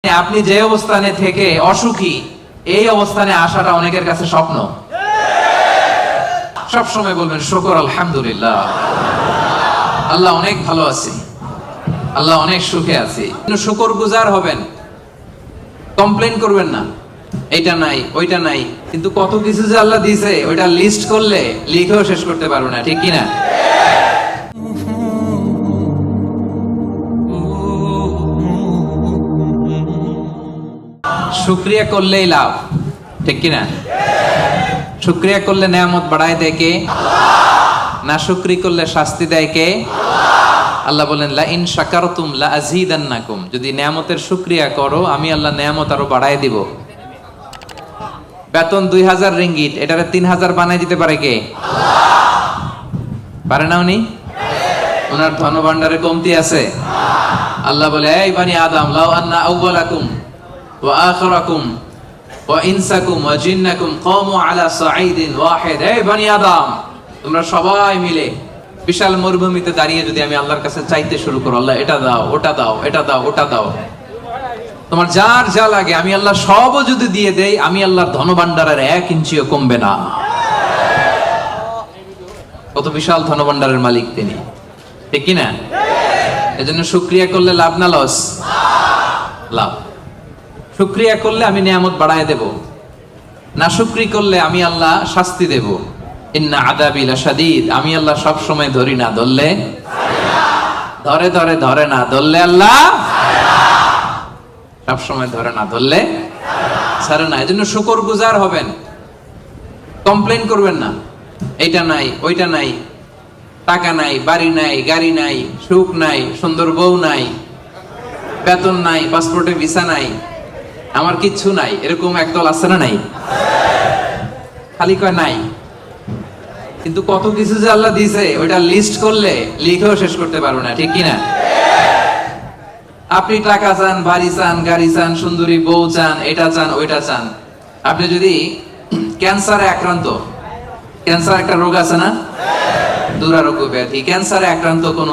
আপনি যে অবস্থানে থেকে অসুখী, এই অবস্থানে আসাটা অনেকের কাছে স্বপ্ন। সব সময় বলবেন শুকর আলহামদুলিল্লাহ, আল্লাহ অনেক ভালো আছি, আল্লাহ অনেক সুখে আছি। শুকর গুজার হবেন, কমপ্লেন করবেন না এইটা নাই ওইটা নাই। কিন্তু কত কিছু যে আল্লাহ দিয়েছে ওইটা লিস্ট করলে লিখেও শেষ করতে পারবো না, ঠিক কিনা? শুকরিয়া করলেই লাভ, ঠিক কিনা? শুকরিয়া করলে নেয়ামত বাড়ায় দেয় কে? না শুকরি করলে শাস্তি দেয় কে? আল্লাহ বলেন লা ইন শাকারতুম লা আযীদান্নাকুম, যদি নেয়ামতের শুকরিয়া করো আমি আল্লাহ নেয়ামত আরো বাড়ায় দিব। বেতন 2000 রিঙ্গিট, এটারে 3000 বানায় দিতে পারে কে? পারে না উনি? ওনার ধনভাণ্ডারে কমতি আছে? আল্লাহ বলে এই বানি আদম লাউ আন্না আউওয়ালাকুম ওয়া আখিরাকুম ওয়া ইনসাকুম ওয়া জিন্নাকুম কামু আলা সাঈদিন ওয়াহিদ, এই বানি আদম তোমরা সবাই মিলে বিশাল মরুভূমিতে দাঁড়িয়ে যদি আমি আল্লাহর কাছে চাইতে শুরু করো, আল্লাহ এটা দাও ওটা দাও এটা দাও ওটা দাও, তোমার যার যা লাগে আমি আল্লাহ সবও যদি দিয়ে দেই, আমি আল্লাহর ধনভাণ্ডারের 1 ইঞ্চিও কমবে না। কত বিশাল ধনভাণ্ডারের মালিক তিনি, ঠিক কিনা? এজন্য শুকরিয়া করলে লাভ না লস? লাভ। শুকরিয়া করলে আমি নিয়ামত বাড়ায় দেব, না শুকরি করলে আমি আল্লাহ শাস্তি দেব। ইন্না আযাবি লাশাদীদ, আমি আল্লাহ সব সময় ধরি না, ধরলে ধরে ধরে ধরে না, ধরলে আল্লাহ সব সময় ধরে না, ধরলে ছাড়ে না। এজন্য শুকর গুজার হবেন, কমপ্লেন করবেন না এইটা নাই ওইটা নাই, টাকা নাই, বাড়ি নাই, গাড়ি নাই, সুখ নাই, সুন্দর বউ নাই, বেতন নাই, পাসপোর্টে ভিসা নাই, আমার কিচ্ছু নাই, এরকম একদল আছে না? নাই, খালি কয় নাই। কিন্তু কত কিছু যে আল্লাহ দিয়েছে ওইটা লিস্ট করলে লিখেও শেষ করতে পারবো না, ঠিক কিনা? আপনি টাকা চান, বাড়ি চান, গাড়ি চান, সুন্দরী বউ চান, এটা চান ওইটা চান। আপনি যদি ক্যান্সারে আক্রান্ত, ক্যান্সার একটা রোগ আছে না, দুরারোগ্য ব্যাধি, ক্যান্সারে আক্রান্ত কোন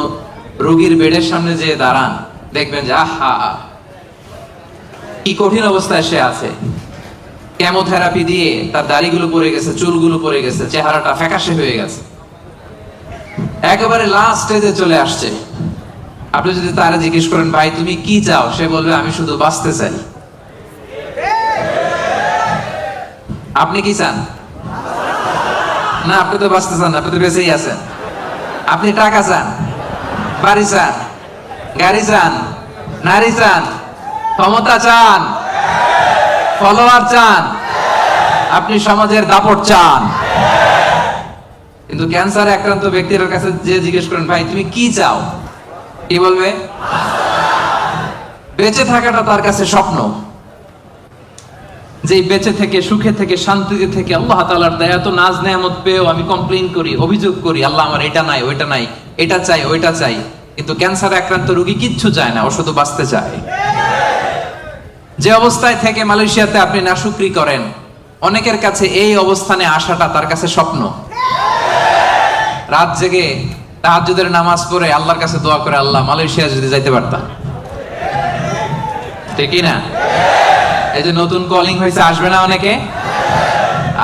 রোগীর বেডের সামনে যে দাঁড়ান, দেখবেন যে আহা কি কঠিন অবস্থায় সে আছে। কেমোথেরাপি দিয়ে তার দাড়িগুলো পড়ে গেছে, চুলগুলো পড়ে গেছে, চেহারাটা ফ্যাকাশে হয়ে গেছে, একেবারে লাস্ট স্টেজে চলে আসছে। আপনি যদি তারা জিজ্ঞেস করেন ভাই তুমি কি চাও, সে বলবে আমি শুধু বাঁচতে চাই। আপনি কি চান? না, আপনি তো বাঁচতে চান না, আপনি তো বেঁচেই আছেন। আপনি টাকা চান, বাড়ি চান, গাড়ি চান, নারী চান, ক্ষমতা চান, ফলোয়ার চান, আপনি সমাজের দাপট চান। কিন্তু ক্যান্সারে আক্রান্ত ব্যক্তির কাছে যে জিজ্ঞেস করেন ভাই তুমি কি চাও, কি বলবে? বেঁচে থাকাটা তার কাছে স্বপ্ন। যে বেঁচে থেকে সুখে থেকে শান্তিতে থেকে আল্লাহ তাআলার দয়া তো নাজ নেয়ামত পেয়েও আমি কমপ্লেইন করি, অভিযোগ করি, আল্লাহ আমার এটা নাই ওইটা নাই, এটা চাই ওইটা চাই। কিন্তু ক্যান্সারে আক্রান্ত রোগী কিচ্ছু চায় না, ও শুধু বাঁচতে চায়। যে অবস্থায় থেকে মালয়েশিয়াতে আপনি নাশুকরি করেন, অনেকের কাছে এই অবস্থানে আসাটা তার কাছে স্বপ্ন। রাত জেগে তাহাজ্জুদের নামাজ পড়ে আল্লাহর কাছে দোয়া করে আল্লাহ মালয়েশিয়া যদি যাইতে পারতাম, ঠিক না? এই যে নতুন কলিং হয়েছে, আসবে না অনেকে?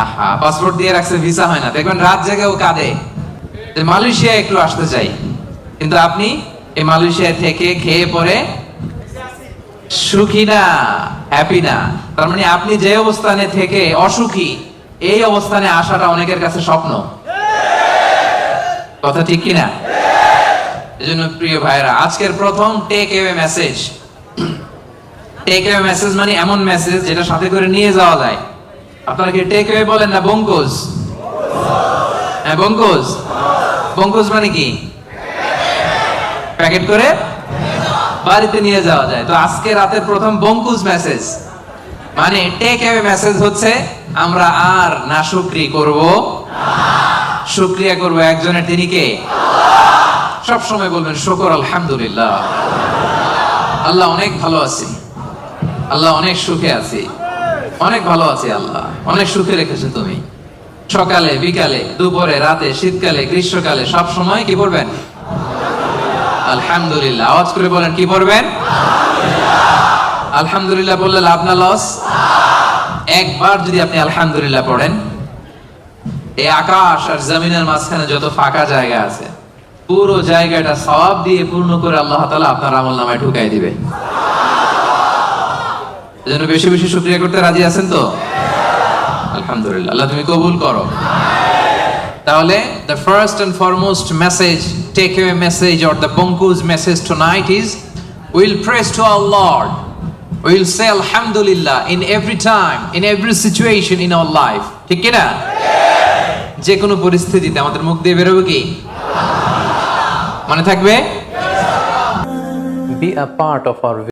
আহা, পাসপোর্ট দিয়ে রাখছে, ভিসা হয় না, দেখবেন রাত জেগেও কাঁদে যে মালয়েশিয়া একটু আসতে চাই। কিন্তু আপনি এই মালয়েশিয়া থেকে খেয়ে পরে সুখী না, হ্যাপি না। তার মানে আপনি যে অবস্থানে থেকে অসুখী, এই অবস্থানে আসাটা অনেকের কাছে স্বপ্ন। কথা ঠিক কিনা? এজন্য প্রিয় ভাইরা, আজকের প্রথম take away message. Take away message মানে এমন মেসেজ যেটা সাথে করে নিয়ে যাওয়া যায়। আপনারা কি টেক অ্যাওয়ে বলেন না বঙ্কুজ? হ্যাঁ বঙ্কুজ। বঙ্কুজ মানে কি? প্যাকেট করে বাড়িতে নিয়ে যাওয়া যায়। তো আজকে রাতের প্রথম বঙ্কুজ মেসেজ মানে টেক অ্যাওয়ে মেসেজ হচ্ছে আমরা আর নাশুকরি করব না, শুকরিয়া করব একজনের, তিনি কে? সব সময় বলবেন শুকর আলহামদুলিল্লাহ, আল্লাহ অনেক ভালো আছি, আল্লাহ অনেক সুখে আছি, অনেক ভালো আছি, আল্লাহ অনেক সুখে রেখেছে তুমি। সকালে বিকালে দুপুরে রাতে শীতকালে গ্রীষ্মকালে সব সময় কি বলবেন? আলহামদুলিল্লাহ। আওয়াজ করে বলেন কি বলবেন? আলহামদুলিল্লাহ বললে লাভ না লস? একবার যদি আপনি আলহামদুলিল্লাহ পড়েন, এই আকাশ আর জমিনের মাঝখানে যত ফাঁকা জায়গা আছে পুরো জায়গাটা সওয়াব দিয়ে পূর্ণ করে আল্লাহ তাআলা আপনার আমলনামায় ঢুকাই দিবে। এজন্য বেশি বেশি শুকরিয়া করতে রাজি আছেন তো? আলহামদুলিল্লাহ, আল্লাহ তুমি কবুল করো। তাহলে the first and foremost message, takeaway message or the Bonku's message tonight is we'll praise to our Lord. We'll say alhamdulillah in every time, in every situation in our life. ঠিক কি না? যে কোনো পরিস্থিতিতে আমাদের মুখ দিয়ে বেরোবে কি? মনে থাকবে? Be a part of our